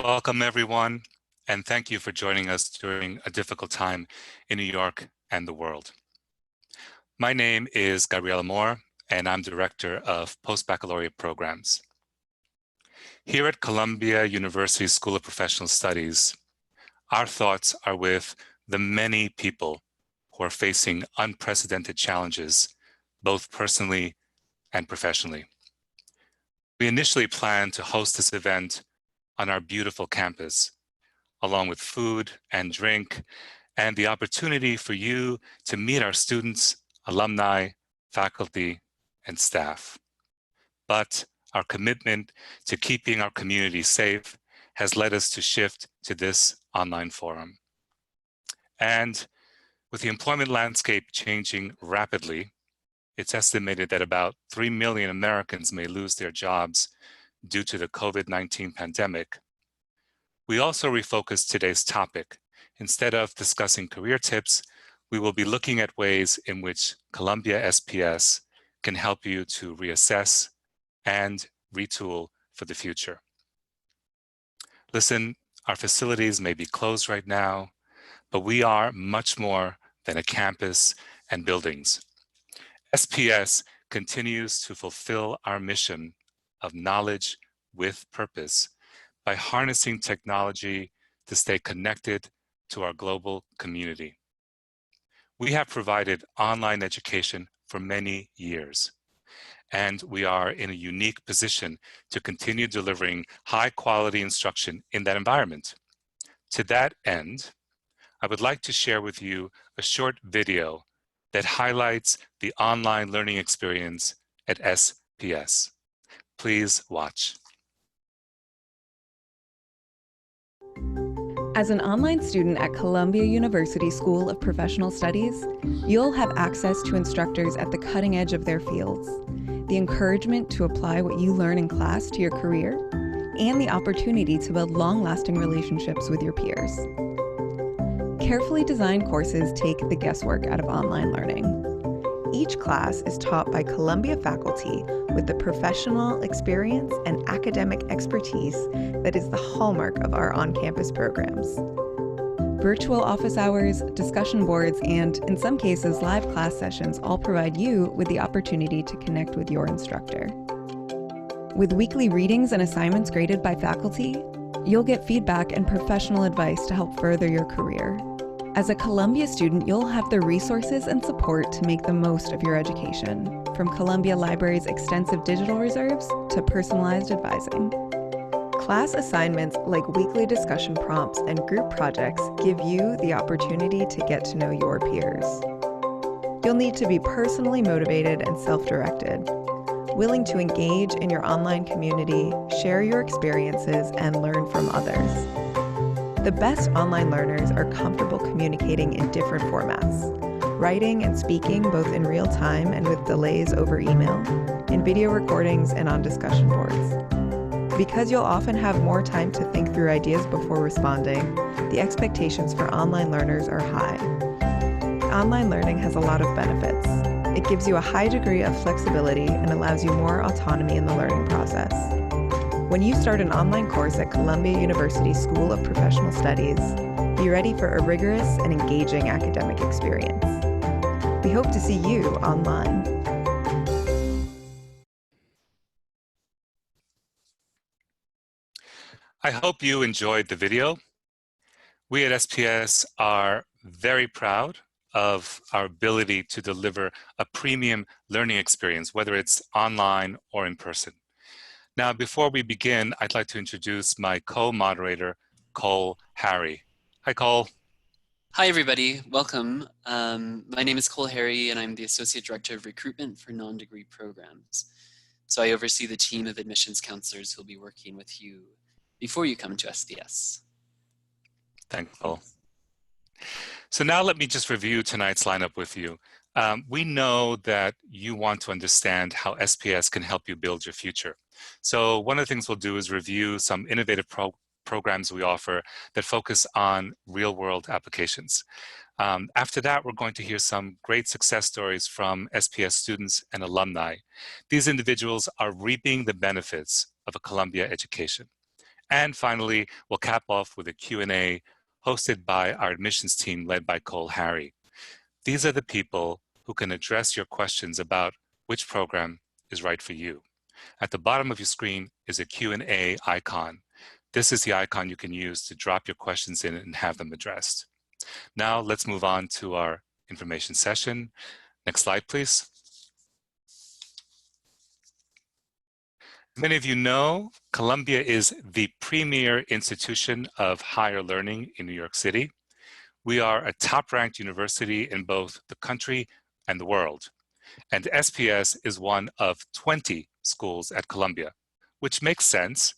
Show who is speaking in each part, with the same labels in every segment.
Speaker 1: Welcome, everyone, and thank you for joining us during a difficult time in New York and the world. My name is Gabriel Amor, and I'm Director of Postbaccalaureate Programs. Here at Columbia University School of Professional Studies, our thoughts are with the many people who are facing unprecedented challenges, both personally and professionally. We initially planned to host this event on our beautiful campus, along with food and drink, and the opportunity for you to meet our students, alumni, faculty, and staff. But our commitment to keeping our community safe has led us to shift to this online forum. And with the employment landscape changing rapidly, it's estimated that about 3 million Americans may lose their jobs due to the COVID-19 pandemic. We also refocused today's topic. Instead of discussing career tips, we will be looking at ways in which Columbia SPS can help you to reassess and retool for the future. Listen, our facilities may be closed right now, but we are much more than a campus and buildings. SPS continues to fulfill our mission of knowledge with purpose by harnessing technology to stay connected to our global community. We have provided online education for many years, and we are in a unique position to continue delivering high-quality instruction in that environment. To that end, I would like to share with you a short video that highlights the online learning experience at SPS. Please watch.
Speaker 2: As an online student at Columbia University School of Professional Studies, you'll have access to instructors at the cutting edge of their fields, the encouragement to apply what you learn in class to your career, and the opportunity to build long-lasting relationships with your peers. Carefully designed courses take the guesswork out of online learning. Each class is taught by Columbia faculty with the professional experience and academic expertise that is the hallmark of our on-campus programs. Virtual office hours, discussion boards, and, in some cases, live class sessions all provide you with the opportunity to connect with your instructor. With weekly readings and assignments graded by faculty, you'll get feedback and professional advice to help further your career. As a Columbia student, you'll have the resources and support to make the most of your education, from Columbia Library's extensive digital reserves to personalized advising. Class assignments like weekly discussion prompts and group projects give you the opportunity to get to know your peers. You'll need to be personally motivated and self-directed, willing to engage in your online community, share your experiences, and learn from others. The best online learners are comfortable communicating in different formats, writing and speaking both in real time and with delays over email, in video recordings and on discussion boards. Because you'll often have more time to think through ideas before responding, the expectations for online learners are high. Online learning has a lot of benefits. It gives you a high degree of flexibility and allows you more autonomy in the learning process. When you start an online course at Columbia University School of Professional Studies, be ready for a rigorous and engaging academic experience. We hope to see you online.
Speaker 1: I hope you enjoyed the video. We at SPS are very proud of our ability to deliver a premium learning experience, whether it's online or in person. Now, before we begin, I'd like to introduce my co-moderator, Cole Harry. Hi, Cole.
Speaker 3: Hi, everybody. Welcome. My name is Cole Harry, and I'm the Associate Director of Recruitment for non-degree programs. So I oversee the team of admissions counselors who'll be working with you before you come to SPS.
Speaker 1: Thanks, Cole. So now let me just review tonight's lineup with you. We know that you want to understand how SPS can help you build your future. So one of the things we'll do is review some innovative programs we offer that focus on real-world applications. After that, we're going to hear some great success stories from SPS students and alumni. These individuals are reaping the benefits of a Columbia education. And finally, we'll cap off with a Q&A hosted by our admissions team led by Cole Harry. These are the people who can address your questions about which program is right for you. At the bottom of your screen is a Q&A icon. This is the icon you can use to drop your questions in and have them addressed. Now let's move on to our information session. Next slide, please. Many of you know, Columbia is the premier institution of higher learning in New York City. We are a top-ranked university in both the country and the world. And SPS is one of 20 schools at Columbia, which makes sense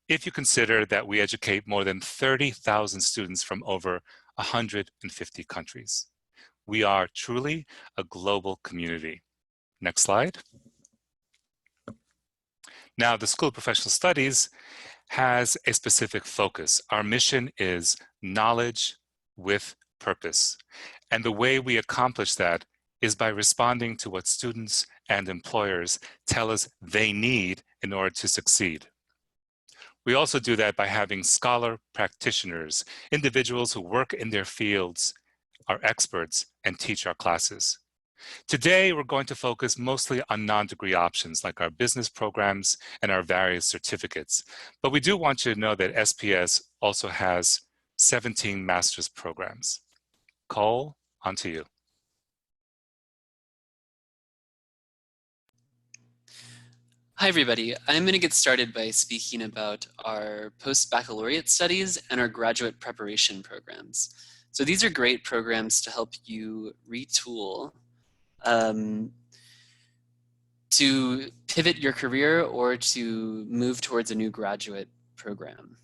Speaker 1: if you consider that we educate more than 30,000 students from over 150 countries. We are truly a global community. Next slide. Now, the School of Professional Studies has a specific focus. Our mission is knowledge with purpose. And the way we accomplish that is by responding to what students and employers tell us they need in order to succeed. We also do that by having scholar practitioners, individuals who work in their fields, are experts, and teach our classes. Today, we're going to focus mostly on non-degree options like our business programs and our various certificates. But we do want you to know that SPS also has 17 master's programs. Cole, on to you.
Speaker 3: Hi, everybody. I'm going to get started by speaking about our post-baccalaureate studies and our graduate preparation programs. So these are great programs to help you retool to pivot your career or to move towards a new graduate program.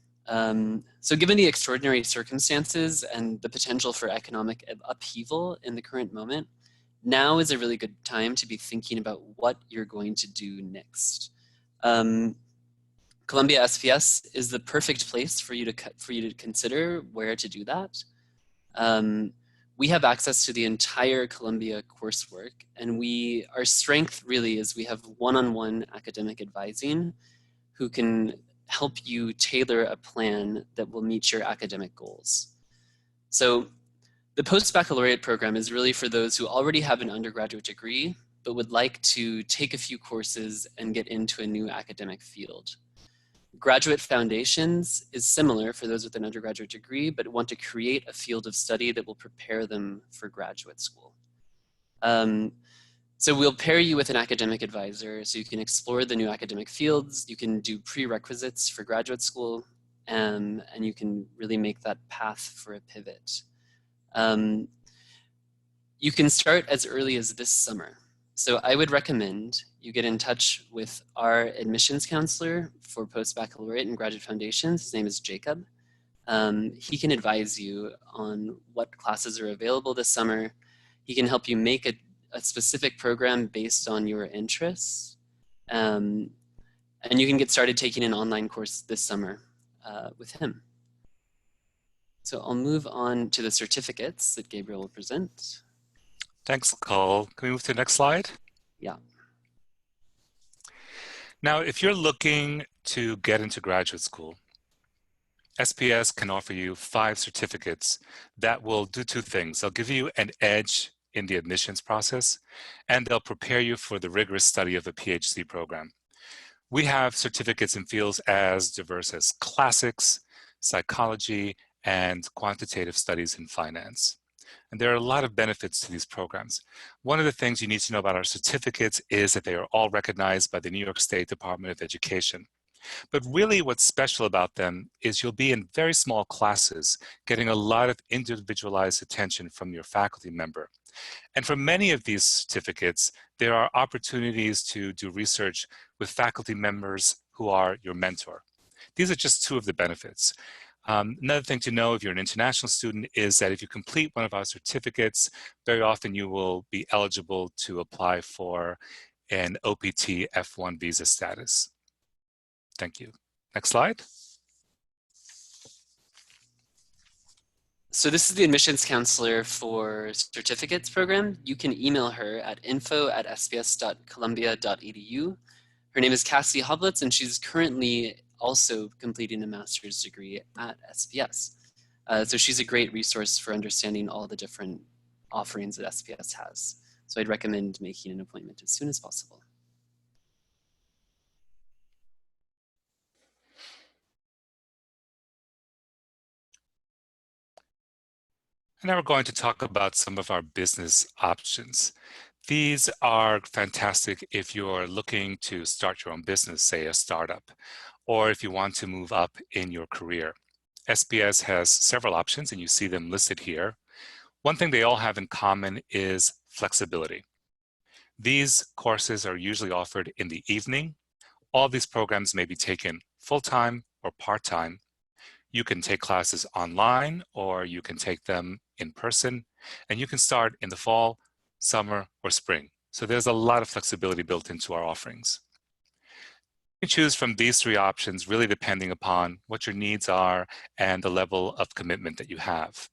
Speaker 3: So given the extraordinary circumstances and the potential for economic upheaval in the current moment, now is a really good time to be thinking about what you're going to do next. Columbia SPS is the perfect place for you to consider where to do that. We have access to the entire Columbia coursework, and our strength really is we have one-on-one academic advising who can help you tailor a plan that will meet your academic goals. So the post-baccalaureate program is really for those who already have an undergraduate degree, but would like to take a few courses and get into a new academic field. Graduate Foundations is similar for those with an undergraduate degree, but want to create a field of study that will prepare them for graduate school. So we'll pair you with an academic advisor so you can explore the new academic fields, you can do prerequisites for graduate school, and you can really make that path for a pivot. You can start as early as this summer. So I would recommend you get in touch with our admissions counselor for post-baccalaureate and graduate foundations. His name is Jacob. He can advise you on what classes are available this summer. He can help you make a specific program based on your interests. And you can get started taking an online course this summer with him. So I'll move on to the certificates that Gabriel will present.
Speaker 1: Thanks, Cole. Can we move to the next slide?
Speaker 3: Yeah.
Speaker 1: Now, if you're looking to get into graduate school, SPS can offer you 5 certificates that will do 2 things. They'll give you an edge in the admissions process, and they'll prepare you for the rigorous study of a PhD program. We have certificates in fields as diverse as classics, psychology, and quantitative studies in finance. And there are a lot of benefits to these programs. One of the things you need to know about our certificates is that they are all recognized by the New York State Department of Education. But really what's special about them is you'll be in very small classes, getting a lot of individualized attention from your faculty member. And for many of these certificates, there are opportunities to do research with faculty members who are your mentor. These are just 2 of the benefits. Another thing to know if you're an international student is that if you complete one of our certificates, very often you will be eligible to apply for an OPT F1 visa status. Thank you. Next slide.
Speaker 3: So this is the admissions counselor for certificates program. You can email her at info@sps.columbia.edu. Her name is Cassie Hoblitz, and she's currently also completing a master's degree at SPS. So she's a great resource for understanding all the different offerings that SPS has. So I'd recommend making an appointment as soon as possible.
Speaker 1: And now we're going to talk about some of our business options. These are fantastic if you're looking to start your own business, say a startup, or if you want to move up in your career. SPS has several options, and you see them listed here. One thing they all have in common is flexibility. These courses are usually offered in the evening. All these programs may be taken full-time or part-time. You can take classes online, or you can take them in person, and you can start in the fall, summer, or spring. So there's a lot of flexibility built into our offerings. You can choose from these three options, really depending upon what your needs are and the level of commitment that you have.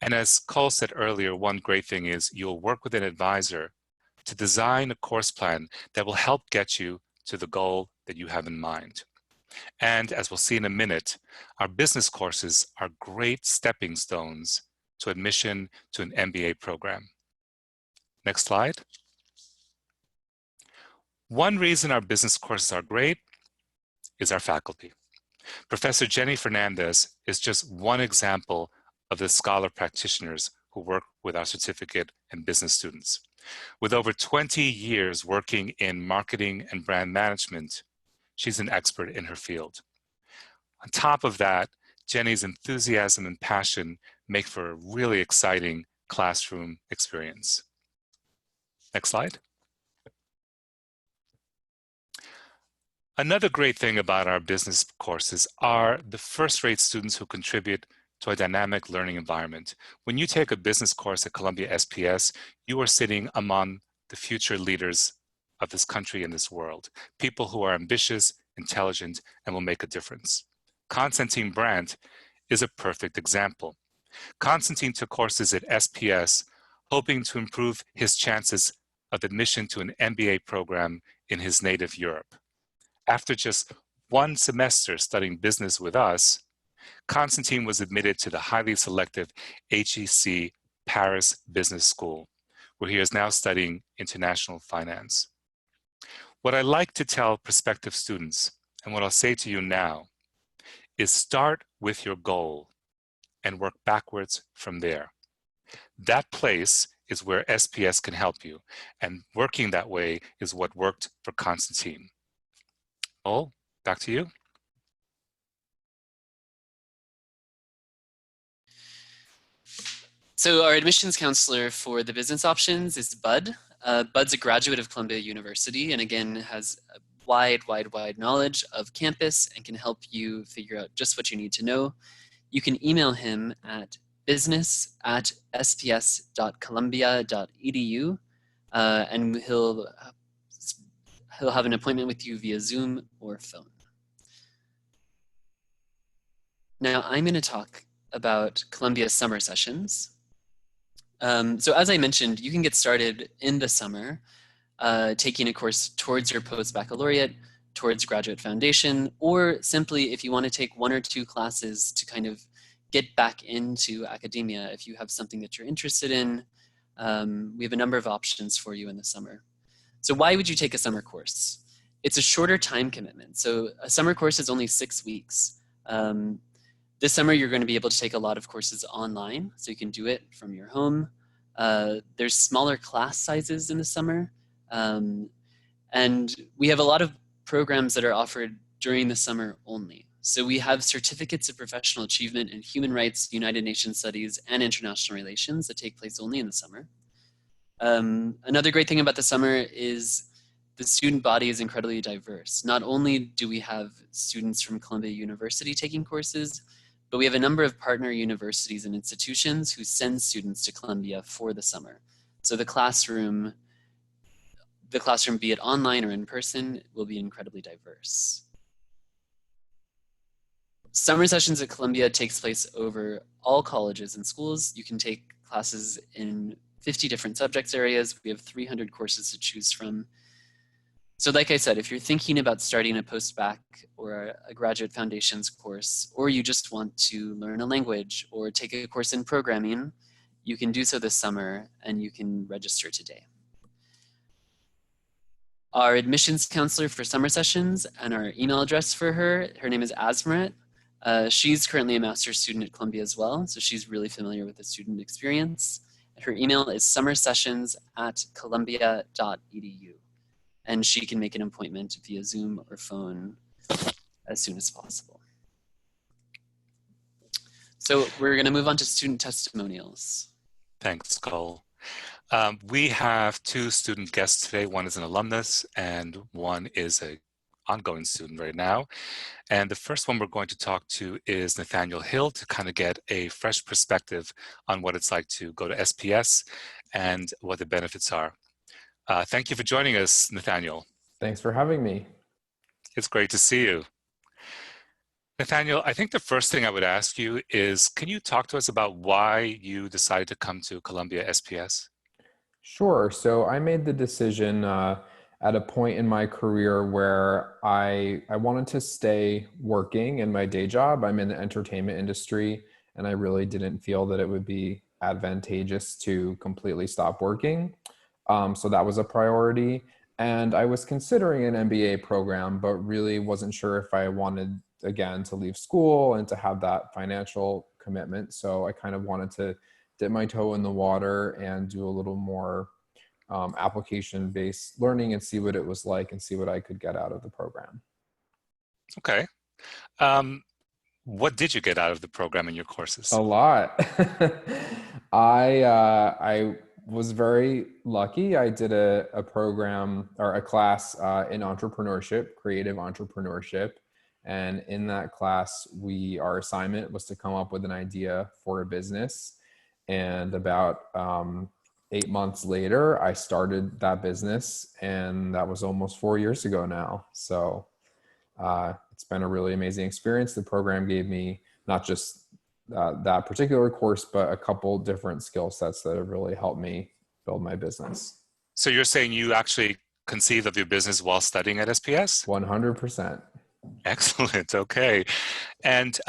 Speaker 1: And as Cole said earlier, one great thing is you'll work with an advisor to design a course plan that will help get you to the goal that you have in mind. And as we'll see in a minute, our business courses are great stepping stones to admission to an MBA program. Next slide. One reason our business courses are great is our faculty. Professor Jenny Fernandez is just one example of the scholar practitioners who work with our certificate and business students. With over 20 years working in marketing and brand management, she's an expert in her field. On top of that, Jenny's enthusiasm and passion make for a really exciting classroom experience. Next slide. Another great thing about our business courses are the first-rate students who contribute to a dynamic learning environment. When you take a business course at Columbia SPS, you are sitting among the future leaders of this country and this world, people who are ambitious, intelligent, and will make a difference. Constantine Brandt is a perfect example. Constantine took courses at SPS, hoping to improve his chances of admission to an MBA program in his native Europe. After just one semester studying business with us, Constantine was admitted to the highly selective HEC Paris Business School, where he is now studying international finance. What I like to tell prospective students, and what I'll say to you now, is start with your goal and work backwards from there. That place is where SPS can help you, and working that way is what worked for Constantine. Oh, back to you.
Speaker 3: So our admissions counselor for the business options is Bud. Bud's a graduate of Columbia University, and again has a wide knowledge of campus and can help you figure out just what you need to know. You can email him at business@sps.columbia.edu, and he'll have an appointment with you via Zoom or phone. Now I'm going to talk about Columbia summer sessions. So as I mentioned, you can get started in the summer taking a course towards your post-baccalaureate, towards graduate foundation, or simply if you want to take one or two classes to kind of get back into academia if you have something that you're interested in. We have a number of options for you in the summer. So why would you take a summer course? It's a shorter time commitment. So a summer course is only 6 weeks. This summer, you're going to be able to take a lot of courses online, so you can do it from your home. There's smaller class sizes in the summer. And we have a lot of programs that are offered during the summer only. So we have certificates of professional achievement in human rights, United Nations studies, and international relations that take place only in the summer. Another great thing about the summer is the student body is incredibly diverse. Not only do we have students from Columbia University taking courses, but we have a number of partner universities and institutions who send students to Columbia for the summer. So the classroom, be it online or in person, will be incredibly diverse. Summer sessions at Columbia takes place over all colleges and schools. You can take classes in 50 different subject areas. We have 300 courses to choose from. So like I said, if you're thinking about starting a post-bac or a graduate foundations course, or you just want to learn a language or take a course in programming, you can do so this summer and you can register today. Our admissions counselor for summer sessions and our email address for her name is Asmaret. She's currently a master's student at Columbia as well, so she's really familiar with the student experience. Her email is summersessions@columbia.edu. And she can make an appointment via Zoom or phone as soon as possible. So we're going to move on to student testimonials.
Speaker 1: Thanks, Cole. We have two student guests today. One is an alumnus and one is an ongoing student right now. And the first one we're going to talk to is Nathaniel Hill to kind of get a fresh perspective on what it's like to go to SPS and what the benefits are. Thank you for joining us, Nathaniel.
Speaker 4: Thanks for having me.
Speaker 1: It's great to see you. Nathaniel, I think the first thing I would ask you is, can you talk to us about why you decided to come to Columbia SPS?
Speaker 4: Sure. So I made the decision at a point in my career where I wanted to stay working in my day job. I'm in the entertainment industry, and I really didn't feel that it would be advantageous to completely stop working. So that was a priority. And I was considering an MBA program, but really wasn't sure if I wanted, again, to leave school and to have that financial commitment. So I kind of wanted to dip my toe in the water and do a little more application-based learning and see what it was like and see what I could get out of the program.
Speaker 1: Okay. What did you get out of the program in your courses?
Speaker 4: A lot. I was very lucky. I did a program or a class in entrepreneurship, creative entrepreneurship. And in that class, our assignment was to come up with an idea for a business. And about 8 months later, I started that business, and that was almost 4 years ago now. So it's been a really amazing experience. The program gave me not just that particular course, but a couple different skill sets that have really helped me build my business.
Speaker 1: So you're saying you actually conceived of your business while studying at SPS?
Speaker 4: 100%.
Speaker 1: Excellent. Okay. And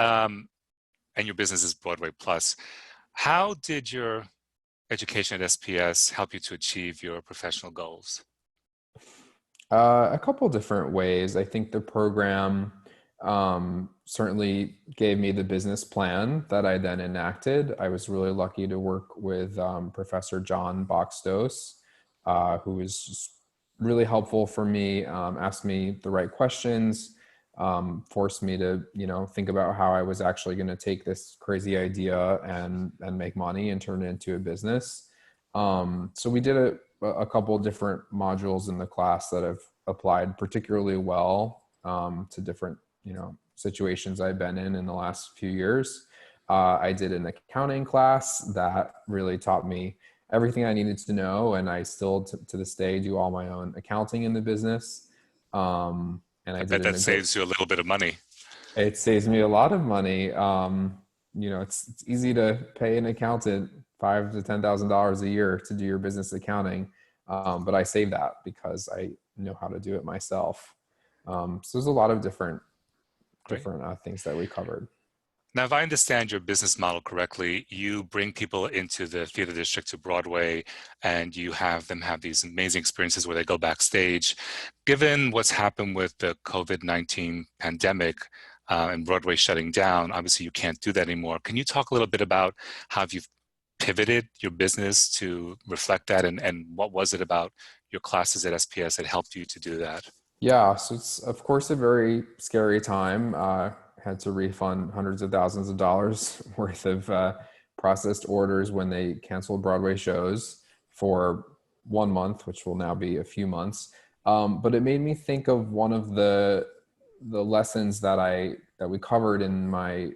Speaker 1: your business is Broadway Plus. How did your education at SPS help you to achieve your professional goals?
Speaker 4: A couple different ways. I think the program certainly gave me the business plan that I then enacted. I was really lucky to work with Professor John Boxtos, who was just really helpful for me, asked me the right questions, forced me to, think about how I was actually going to take this crazy idea and make money and turn it into a business. So we did a couple of different modules in the class that have applied particularly well to different, situations I've been in the last few years. I did an accounting class that really taught me everything I needed to know, and I still to this day do all my own accounting in the business. And I bet
Speaker 1: that saves you a little bit of money.
Speaker 4: It saves me a lot of money. It's easy to pay an accountant $5,000 to $10,000 a year to do your business accounting, but I save that because I know how to do it myself. So there's a lot of different things that we covered.
Speaker 1: Now, if I understand your business model correctly, you bring people into the theater district to Broadway, and you have them have these amazing experiences where they go backstage. Given what's happened with the COVID-19 pandemic and Broadway shutting down, obviously you can't do that anymore. Can you talk a little bit about how you've pivoted your business to reflect that, and what was it about your classes at SPS that helped you to do that?
Speaker 4: Yeah, so it's of course a very scary time. Had to refund hundreds of thousands of dollars worth of processed orders when they canceled Broadway shows for 1 month, which will now be a few months. But it made me think of one of the lessons that we covered in my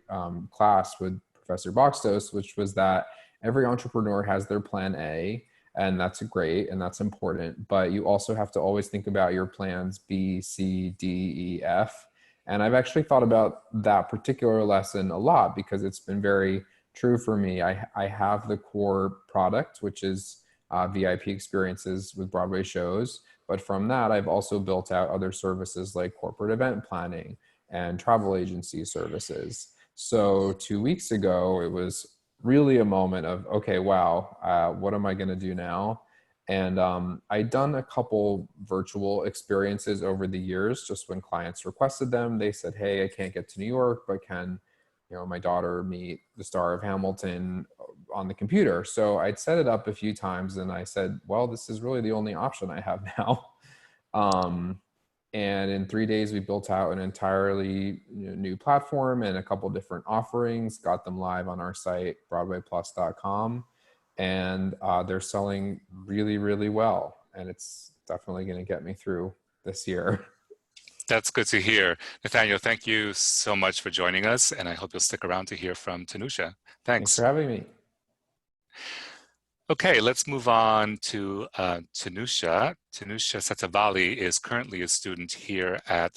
Speaker 4: class with Professor Boxtos, which was that every entrepreneur has their plan A, and that's great and that's important. But you also have to always think about your plans B, C, D, E, F. And I've actually thought about that particular lesson a lot because it's been very true for me. I have the core product, which is VIP experiences with Broadway shows, But from that, I've also built out other services like corporate event planning and travel agency services. So 2 weeks ago, it was really a moment of, okay, wow, what am I going to do now? And I'd done a couple virtual experiences over the years. Just when clients requested them, they said, hey, I can't get to New York, but can, you know, my daughter meet the star of Hamilton on the computer? So I'd set it up a few times, and I said, well, this is really the only option I have now. And in 3 days, we built out an entirely new platform and a couple different offerings, got them live on our site, broadwayplus.com. And they're selling really, really well. And it's definitely going to get me through this year.
Speaker 1: That's good to hear. Nathaniel, thank you so much for joining us, and I hope you'll stick around to hear from Tanusha.
Speaker 4: Thanks
Speaker 1: Thanks.
Speaker 4: for having me.
Speaker 1: Okay, let's move on to Tanusha. Tanusha Satavali is currently a student here at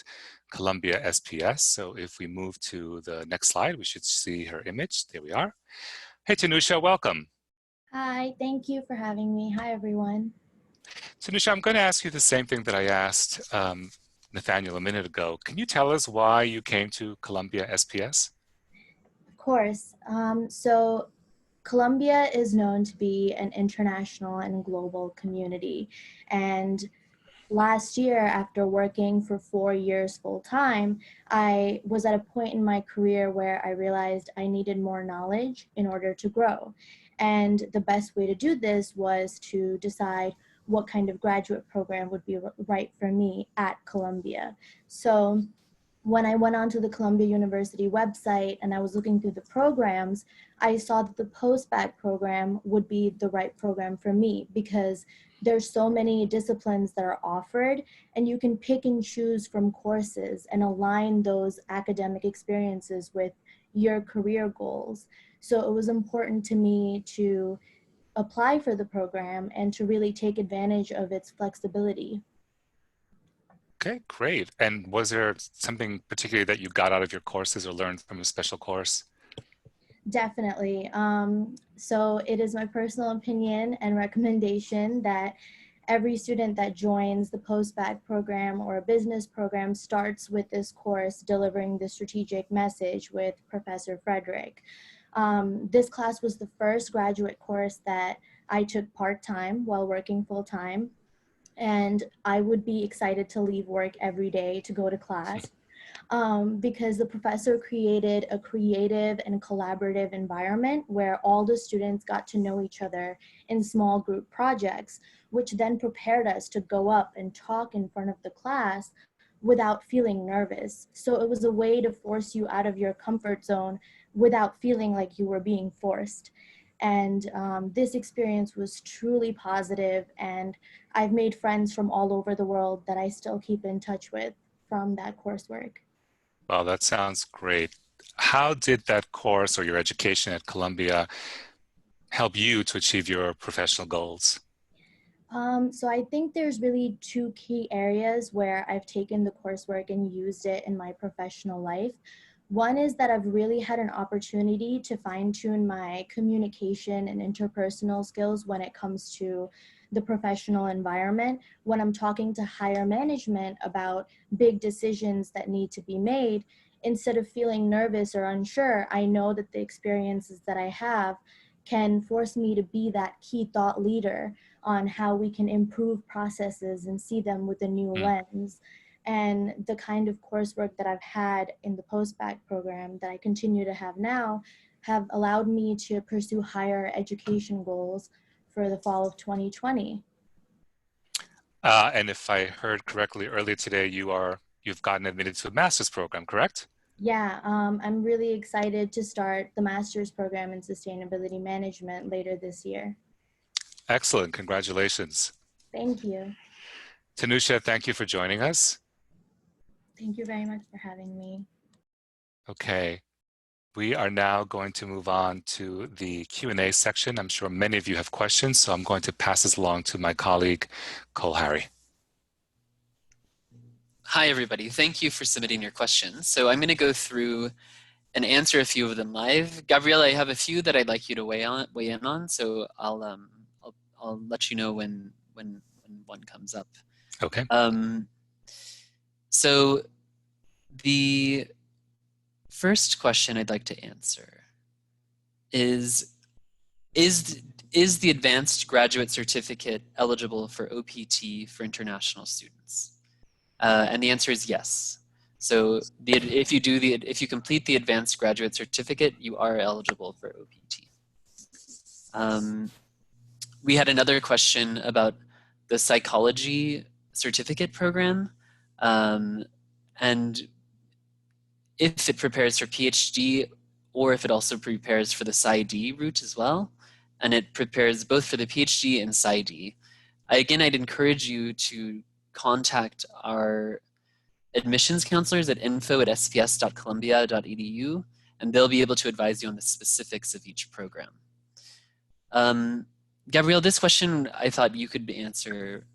Speaker 1: Columbia SPS. So if we move to the next slide, we should see her image. There we are. Hey, Tanusha, welcome.
Speaker 5: Hi, thank you for having me. Hi, everyone.
Speaker 1: Tanusha, I'm going to ask you the same thing that I asked Nathaniel a minute ago. Can you tell us why you came to Columbia SPS?
Speaker 5: Of course. So Columbia is known to be an international and global community. And last year, after working for 4 years full time, I was at a point in my career where I realized I needed more knowledge in order to grow. And the best way to do this was to decide what kind of graduate program would be right for me at Columbia. So when I went onto the Columbia University website and I was looking through the programs, I saw that the post-bac program would be the right program for me because there's so many disciplines that are offered, and you can pick and choose from courses and align those academic experiences with your career goals. So it was important to me to apply for the program and to really take advantage of its flexibility.
Speaker 1: Okay, great. And was there something particularly that you got out of your courses or learned from a special course?
Speaker 5: Definitely. So it is my personal opinion and recommendation that every student that joins the post-bac program or a business program starts with this course, Delivering the Strategic Message with Professor Frederick. This class was the first graduate course that I took part-time while working full-time. And I would be excited to leave work every day to go to class because the professor created a creative and collaborative environment where all the students got to know each other in small group projects, which then prepared us to go up and talk in front of the class without feeling nervous. So it was a way to force you out of your comfort zone without feeling like you were being forced. And this experience was truly positive, and I've made friends from all over the world that I still keep in touch with from that coursework.
Speaker 1: Wow, that sounds great. How did that course or your education at Columbia help you to achieve your professional goals?
Speaker 5: So I think there's really two key areas where I've taken the coursework and used it in my professional life. One is that I've really had an opportunity to fine-tune my communication and interpersonal skills when it comes to the professional environment. When I'm talking to higher management about big decisions that need to be made, instead of feeling nervous or unsure, I know that the experiences that I have can force me to be that key thought leader on how we can improve processes and see them with a new lens. And the kind of coursework that I've had in the post-bac program that I continue to have now have allowed me to pursue higher education goals for the fall of 2020.
Speaker 1: And if I heard correctly earlier today, you've gotten admitted to a master's program, correct?
Speaker 5: Yeah, I'm really excited to start the master's program in sustainability management later this year.
Speaker 1: Excellent, congratulations.
Speaker 5: Thank you.
Speaker 1: Tanusha, thank you for joining us.
Speaker 5: Thank you very much for having me.
Speaker 1: Okay, we are now going to move on to the Q&A section. I'm sure many of you have questions, so I'm going to pass this along to my colleague, Cole Harry.
Speaker 3: Hi, everybody. Thank you for submitting your questions. So I'm going to go through and answer a few of them live. Gabriel, I have a few that I'd like you to weigh in on, so I'll let you know when one comes up.
Speaker 1: Okay.
Speaker 3: So the first question I'd like to answer is the Advanced Graduate Certificate eligible for OPT for international students? And the answer is yes. So if you complete the Advanced Graduate Certificate, you are eligible for OPT. We had another question about the psychology certificate program, and if it prepares for PhD or if it also prepares for the PsyD route as well. And it prepares both for the PhD and PsyD. Again, I'd encourage you to contact our admissions counselors at info@sps.columbia.edu, and they'll be able to advise you on the specifics of each program. Gabrielle, this question I thought you could answer.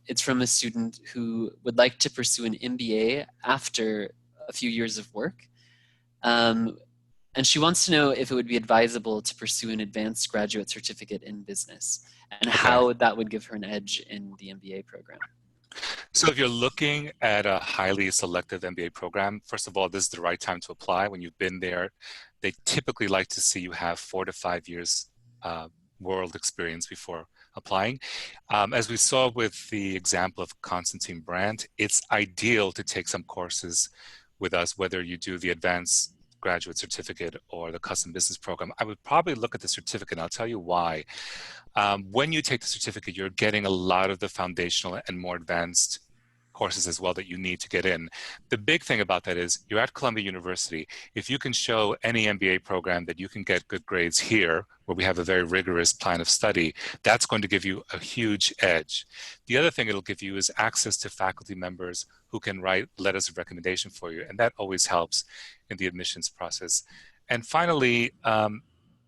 Speaker 3: It's from a student who would like to pursue an MBA after a few years of work. And she wants to know if it would be advisable to pursue an advanced graduate certificate in business and how that would give her an edge in the MBA program.
Speaker 1: So if you're looking at a highly selective MBA program, first of all, this is the right time to apply. When you've been there, they typically like to see you have 4 to 5 years world experience before applying. As we saw with the example of Constantine Brandt, it's ideal to take some courses with us, whether you do the advanced graduate certificate or the custom business program. I would probably look at the certificate, and I'll tell you why. When you take the certificate, you're getting a lot of the foundational and more advanced courses as well that you need to get in. The big thing about that is you're at Columbia University. If you can show any MBA program that you can get good grades here, where we have a very rigorous plan of study, that's going to give you a huge edge. The other thing it'll give you is access to faculty members who can write letters of recommendation for you, and that always helps in the admissions process. And finally, a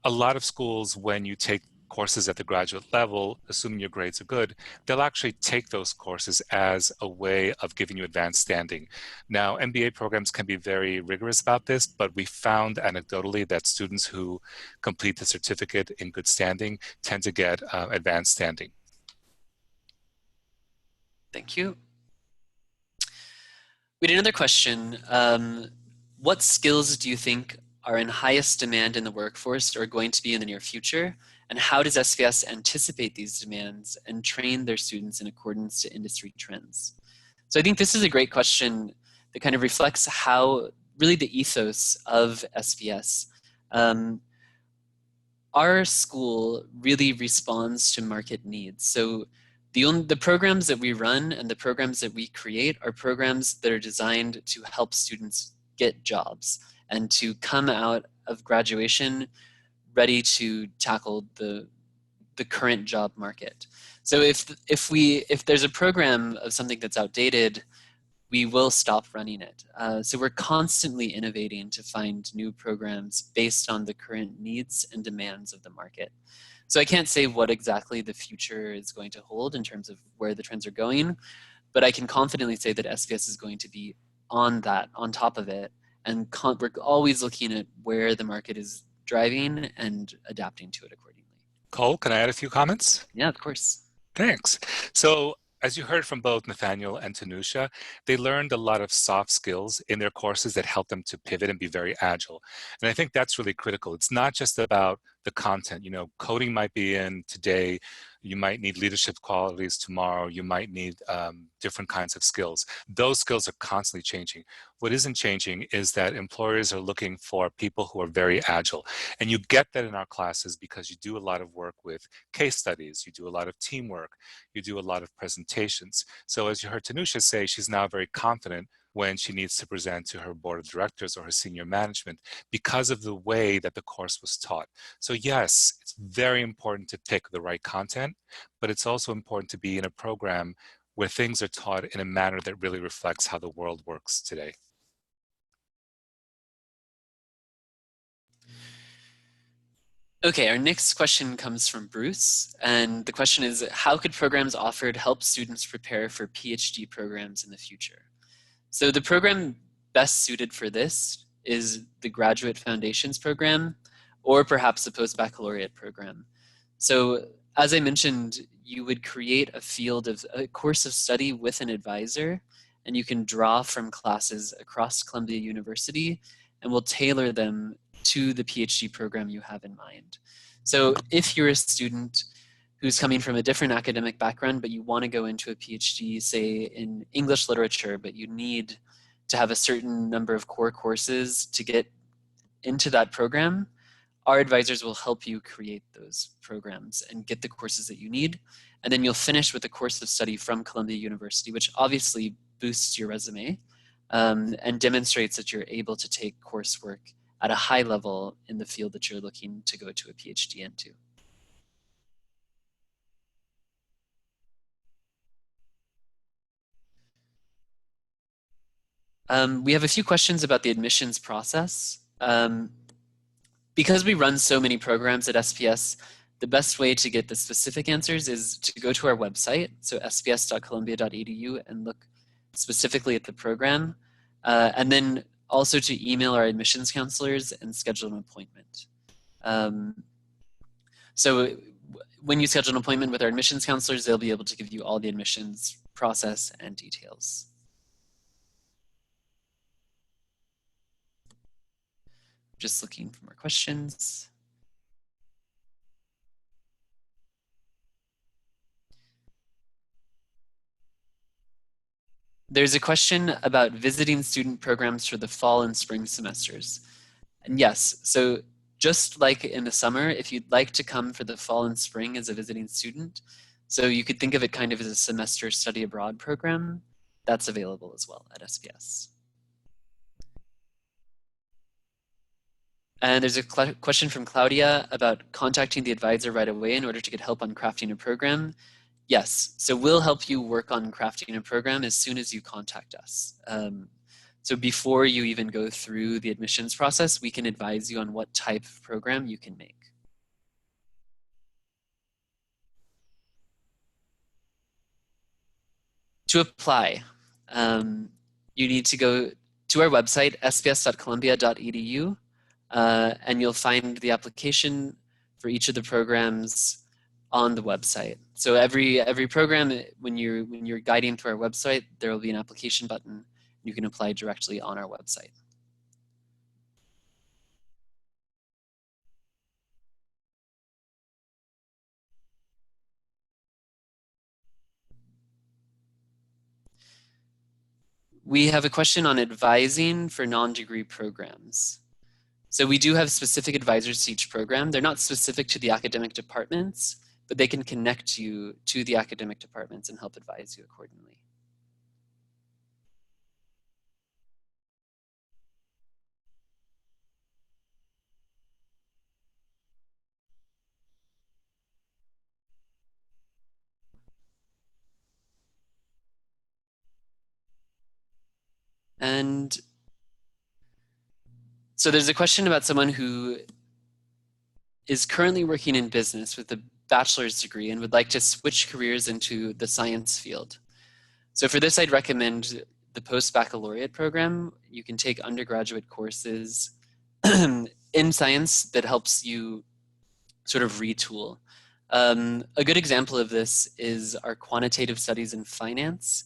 Speaker 1: lot of schools, when you take courses at the graduate level, assuming your grades are good, they'll actually take those courses as a way of giving you advanced standing. Now, MBA programs can be very rigorous about this, but we found anecdotally that students who complete the certificate in good standing tend to get advanced standing.
Speaker 3: Thank you. We had another question. What skills do you think are in highest demand in the workforce or going to be in the near future? And how does SPS anticipate these demands and train their students in accordance to industry trends? So I think this is a great question that kind of reflects how really the ethos of SPS. Our school really responds to market needs. So the programs that we run and the programs that we create are programs that are designed to help students get jobs and to come out of graduation ready to tackle the current job market. So if there's a program of something that's outdated, we will stop running it. So we're constantly innovating to find new programs based on the current needs and demands of the market. So I can't say what exactly the future is going to hold in terms of where the trends are going, but I can confidently say that SPS is going to be on top of it, and we're always looking at where the market is driving and adapting to it accordingly.
Speaker 1: Cole, can I add a few comments?
Speaker 3: Yeah, of course.
Speaker 1: Thanks. So as you heard from both Nathaniel and Tanusha, they learned a lot of soft skills in their courses that help them to pivot and be very agile. And I think that's really critical. It's not just about the content. You know, coding might be in today. You might need leadership qualities tomorrow. You might need different kinds of skills. Those skills are constantly changing. What isn't changing is that employers are looking for people who are very agile. And you get that in our classes because you do a lot of work with case studies. You do a lot of teamwork. You do a lot of presentations. So as you heard Tanusha say, she's now very confident when she needs to present to her board of directors or her senior management because of the way that the course was taught. So yes, it's very important to take the right content, but it's also important to be in a program where things are taught in a manner that really reflects how the world works today.
Speaker 3: Okay, our next question comes from Bruce, and the question is, how could programs offered help students prepare for PhD programs in the future? So the program best suited for this is the Graduate Foundations program, or perhaps the Postbaccalaureate program. So as I mentioned, you would create a course of study with an advisor, and you can draw from classes across Columbia University, and we'll tailor them to the PhD program you have in mind. So if you're a student who's coming from a different academic background, but you want to go into a PhD, say in English literature, but you need to have a certain number of core courses to get into that program, our advisors will help you create those programs and get the courses that you need. And then you'll finish with a course of study from Columbia University, which obviously boosts your resume and demonstrates that you're able to take coursework at a high level in the field that you're looking to go to a PhD into. We have a few questions about the admissions process. Because we run so many programs at SPS, the best way to get the specific answers is to go to our website, so sps.columbia.edu, and look specifically at the program, and then also to email our admissions counselors and schedule an appointment. So when you schedule an appointment with our admissions counselors, they'll be able to give you all the admissions process and details. Just looking for more questions. There's a question about visiting student programs for the fall and spring semesters. And yes, so just like in the summer, if you'd like to come for the fall and spring as a visiting student, so you could think of it kind of as a semester study abroad program, that's available as well at SPS. And there's a question from Claudia about contacting the advisor right away in order to get help on crafting a program. Yes, so we'll help you work on crafting a program as soon as you contact us. So before you even go through the admissions process, we can advise you on what type of program you can make. To apply, you need to go to our website, sps.columbia.edu, and you'll find the application for each of the programs on the website. So every program, when you're guiding through our website, there will be an application button. You can apply directly on our website. We have a question on advising for non-degree programs. So we do have specific advisors to each program. They're not specific to the academic departments, but they can connect you to the academic departments and help advise you accordingly. And so there's a question about someone who is currently working in business with a bachelor's degree and would like to switch careers into the science field. So for this, I'd recommend the Postbaccalaureate program. You can take undergraduate courses in science that helps you sort of retool. A good example of this is our quantitative studies in finance.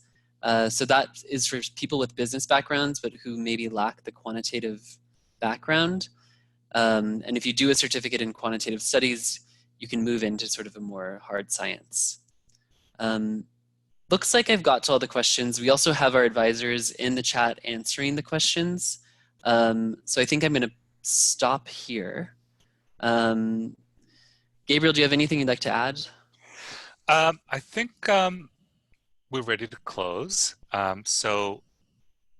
Speaker 3: So that is for people with business backgrounds, but who maybe lack the quantitative background. And if you do a certificate in quantitative studies, you can move into sort of a more hard science. Looks like I've got to all the questions. We also have our advisors in the chat answering the questions. So I think I'm going to stop here. Gabriel, do you have anything you'd like to add?
Speaker 1: I think we're ready to close. So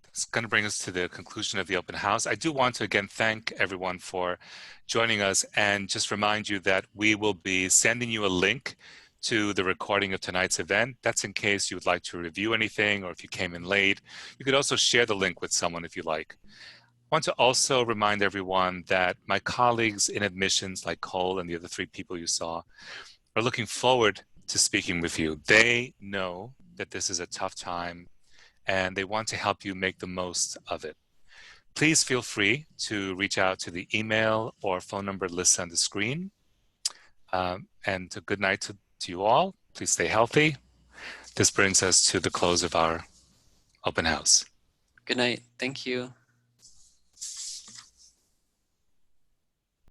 Speaker 1: it's going to bring us to the conclusion of the open house. I do want to again thank everyone for joining us and just remind you that we will be sending you a link to the recording of tonight's event. That's in case you would like to review anything or if you came in late. You could also share the link with someone if you like. I want to also remind everyone that my colleagues in admissions like Cole and the other 3 people you saw are looking forward to speaking with you. They know that this is a tough time and they want to help you make the most of it. Please feel free to reach out to the email or phone number listed on the screen. And a good night to you all. Please stay healthy. This brings us to the close of our open house.
Speaker 3: Good night. Thank you.